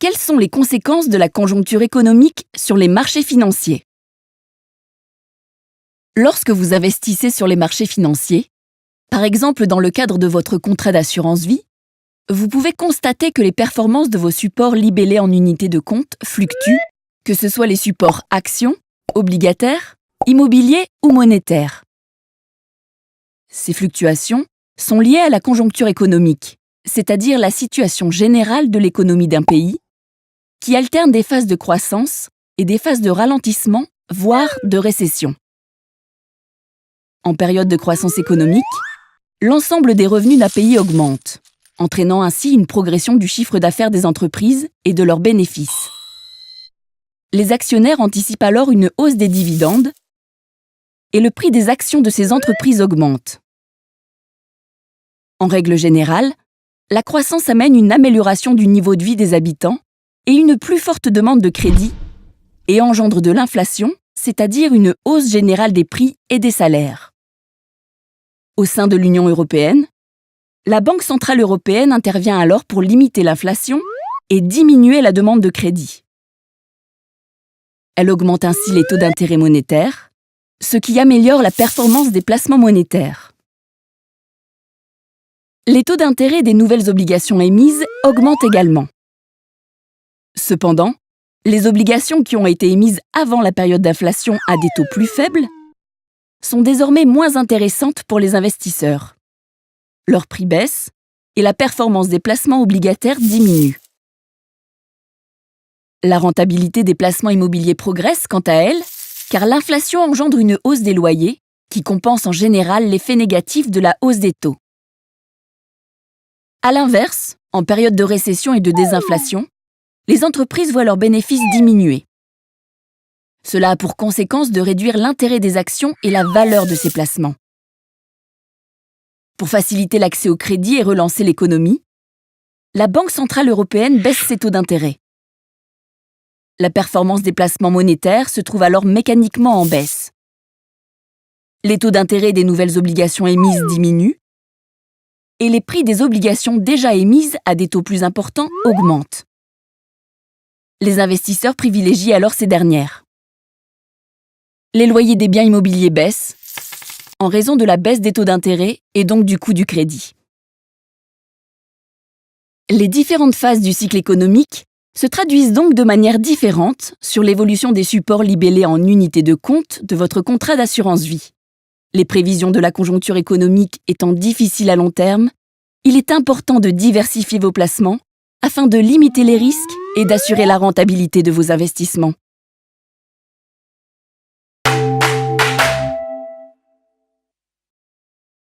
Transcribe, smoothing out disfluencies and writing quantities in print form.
Quelles sont les conséquences de la conjoncture économique sur les marchés financiers? Lorsque vous investissez sur les marchés financiers, par exemple dans le cadre de votre contrat d'assurance vie, vous pouvez constater que les performances de vos supports libellés en unités de compte fluctuent, que ce soit les supports actions, obligataires, immobiliers ou monétaires. Ces fluctuations sont liées à la conjoncture économique, c'est-à-dire la situation générale de l'économie d'un pays, qui alterne des phases de croissance et des phases de ralentissement, voire de récession. En période de croissance économique, l'ensemble des revenus d'un pays augmente, entraînant ainsi une progression du chiffre d'affaires des entreprises et de leurs bénéfices. Les actionnaires anticipent alors une hausse des dividendes et le prix des actions de ces entreprises augmente. En règle générale, la croissance amène une amélioration du niveau de vie des habitants et une plus forte demande de crédit et engendre de l'inflation, c'est-à-dire une hausse générale des prix et des salaires. Au sein de l'Union européenne, la Banque centrale européenne intervient alors pour limiter l'inflation et diminuer la demande de crédit. Elle augmente ainsi les taux d'intérêt monétaires, ce qui améliore la performance des placements monétaires. Les taux d'intérêt des nouvelles obligations émises augmentent également. Cependant, les obligations qui ont été émises avant la période d'inflation à des taux plus faibles sont désormais moins intéressantes pour les investisseurs. Leur prix baisse et la performance des placements obligataires diminue. La rentabilité des placements immobiliers progresse quant à elle, car l'inflation engendre une hausse des loyers qui compense en général l'effet négatif de la hausse des taux. À l'inverse, en période de récession et de désinflation, les entreprises voient leurs bénéfices diminuer. Cela a pour conséquence de réduire l'intérêt des actions et la valeur de ces placements. Pour faciliter l'accès au crédit et relancer l'économie, la Banque centrale européenne baisse ses taux d'intérêt. La performance des placements monétaires se trouve alors mécaniquement en baisse. Les taux d'intérêt des nouvelles obligations émises diminuent et les prix des obligations déjà émises à des taux plus importants augmentent. Les investisseurs privilégient alors ces dernières. Les loyers des biens immobiliers baissent en raison de la baisse des taux d'intérêt et donc du coût du crédit. Les différentes phases du cycle économique se traduisent donc de manière différente sur l'évolution des supports libellés en unités de compte de votre contrat d'assurance vie. Les prévisions de la conjoncture économique étant difficiles à long terme, il est important de diversifier vos placements afin de limiter les risques et d'assurer la rentabilité de vos investissements.